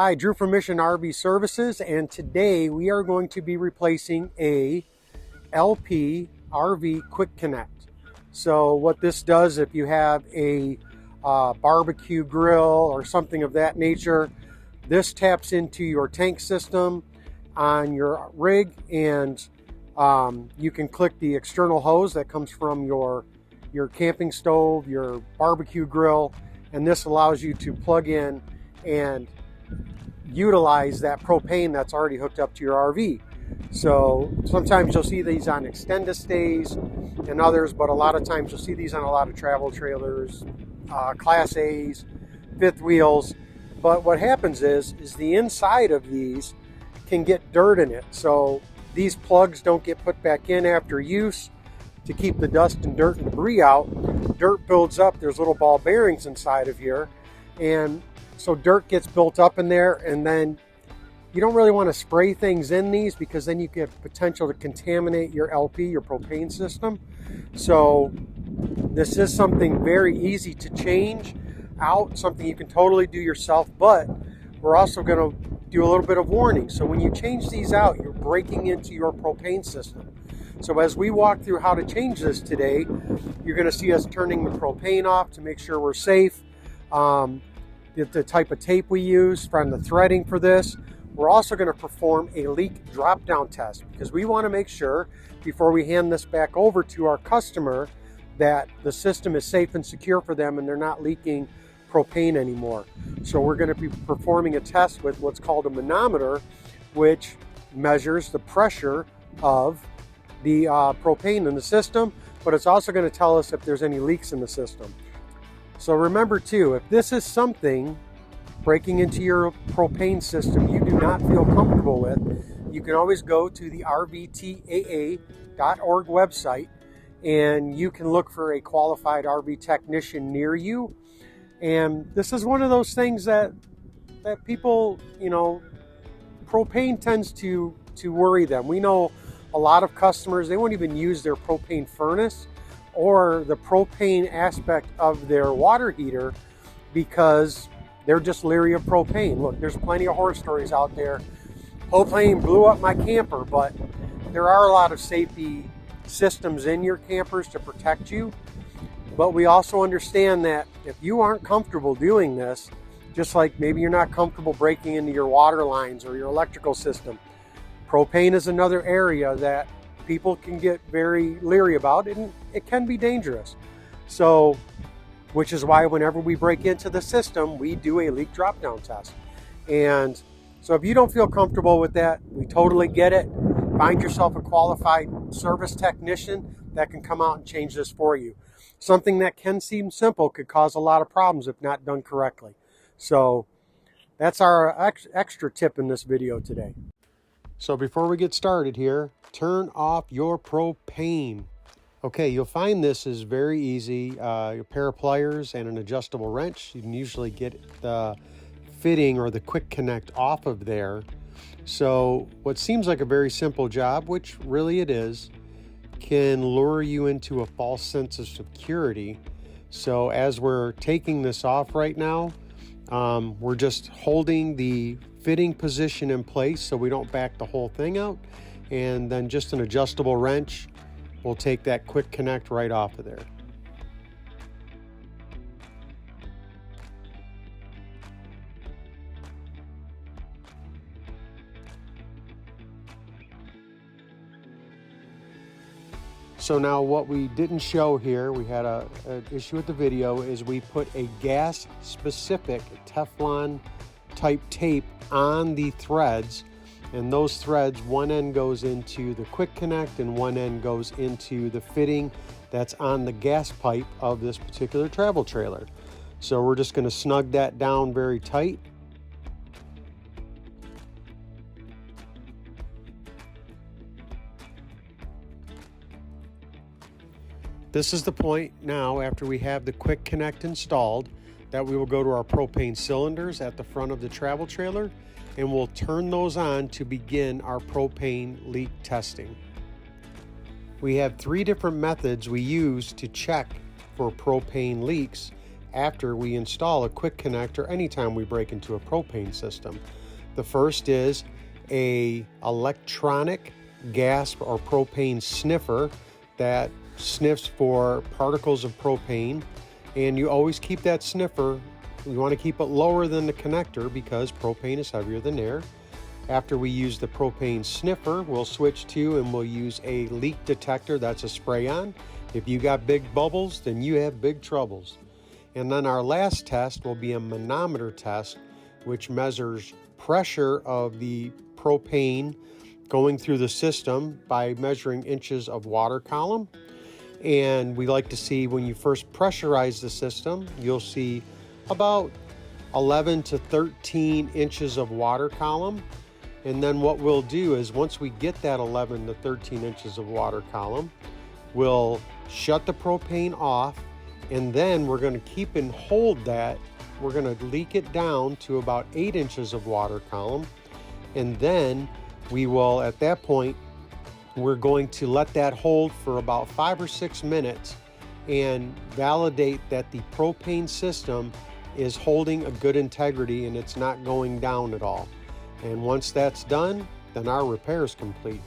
Hi, Drew from Mission RV Services, and today we are going to be replacing a LP RV Quick Connect. So what this does, if you have a barbecue grill or something of that nature, this taps into your tank system on your rig, and you can click the external hose that comes from your camping stove, your barbecue grill, and this allows you to plug in and utilize that propane that's already hooked up to your RV. So sometimes you'll see these on extended stays and others, but a lot of times you'll see these on a lot of travel trailers, Class A's, fifth wheels. But what happens is the inside of these can get dirt in it. So these plugs don't get put back in after use to keep the dust and dirt and debris out. Dirt builds up. There's little ball bearings inside of here, and so dirt gets built up in there, and then you don't really want to spray things in these because then you get potential to contaminate your LP, your propane system. So this is something very easy to change out, something you can totally do yourself, but we're also going to do a little bit of warning. So when you change these out, you're breaking into your propane system. So as we walk through how to change this today, you're going to see us turning the propane off to make sure we're safe. The type of tape we use from the threading for this. We're also going to perform a leak drop down test because we want to make sure before we hand this back over to our customer that the system is safe and secure for them and they're not leaking propane anymore. So we're going to be performing a test with what's called a manometer, which measures the pressure of the propane in the system, but it's also going to tell us if there's any leaks in the system. So remember too, if this is something breaking into your propane system you do not feel comfortable with, you can always go to the rvtaa.org website and you can look for a qualified RV technician near you. And this is one of those things that people, propane tends to worry them. We know a lot of customers, they won't even use their propane furnace or the propane aspect of their water heater because they're just leery of propane. Look, there's plenty of horror stories out there. Propane blew up my camper, but there are a lot of safety systems in your campers to protect you. But we also understand that if you aren't comfortable doing this, just like maybe you're not comfortable breaking into your water lines or your electrical system, propane is another area that people can get very leery about, and it can be dangerous. So, which is why whenever we break into the system, we do a leak drop down test. And so if you don't feel comfortable with that, we totally get it. Find yourself a qualified service technician that can come out and change this for you. Something that can seem simple could cause a lot of problems if not done correctly. So that's our extra tip in this video today. So before we get started here, turn off your propane. Okay, you'll find this is very easy. A pair of pliers and an adjustable wrench. You can usually get the fitting or the quick connect off of there. So what seems like a very simple job, which really it is, can lure you into a false sense of security. So as we're taking this off right now, we're just holding the fitting position in place so we don't back the whole thing out, and then just an adjustable wrench will take that quick connect right off of there. So now what we didn't show here, we had an issue with the video, is we put a gas specific Teflon type tape on the threads, and those threads, one end goes into the quick connect and one end goes into the fitting that's on the gas pipe of this particular travel trailer. So we're just going to snug that down very tight. This is the point now, after we have the quick connect installed, that we will go to our propane cylinders at the front of the travel trailer, and we'll turn those on to begin our propane leak testing. We have 3 different methods we use to check for propane leaks, after we install a quick connect or anytime we break into a propane system. The first is a electronic gas or propane sniffer that sniffs for particles of propane, and you always keep that sniffer, you want to keep it lower than the connector because propane is heavier than air. After we use the propane sniffer, we'll switch to and we'll use a leak detector. That's a spray-on. If you got big bubbles, then you have big troubles. And then our last test will be a manometer test, which measures pressure of the propane going through the system by measuring inches of water column. And we like to see when you first pressurize the system, you'll see about 11 to 13 inches of water column. And then what we'll do is once we get that 11 to 13 inches of water column, we'll shut the propane off, and then we're going to keep and hold that. We're going to leak it down to about 8 inches of water column. And then we will, at that point, we're going to let that hold for about 5 or 6 minutes and validate that the propane system is holding a good integrity and it's not going down at all. And once that's done, then our repair is complete.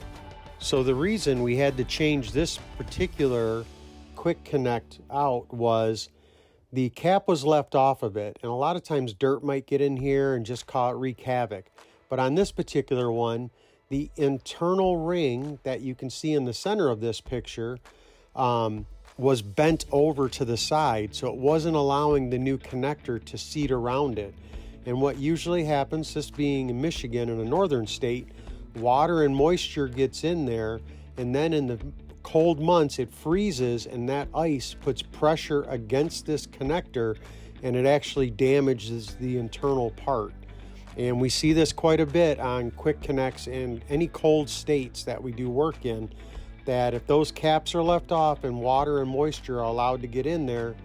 So the reason we had to change this particular quick connect out was the cap was left off of it, and a lot of times dirt might get in here and just wreak havoc. But on this particular one, the internal ring that you can see in the center of this picture was bent over to the side, so it wasn't allowing the new connector to seat around it. And what usually happens, this being in Michigan, in a northern state, water and moisture gets in there, and then in the cold months it freezes, and that ice puts pressure against this connector, and it actually damages the internal part. And we see this quite a bit on quick connects in any cold states that we do work in, that if those caps are left off and water and moisture are allowed to get in there,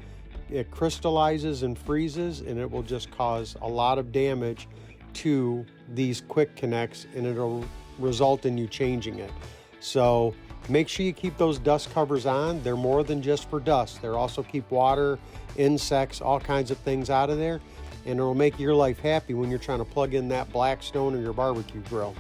it crystallizes and freezes, and it will just cause a lot of damage to these quick connects, and it'll result in you changing it. So make sure you keep those dust covers on. They're more than just for dust. They're also keep water, insects, all kinds of things out of there, and it'll make your life happy when you're trying to plug in that Blackstone or your barbecue grill.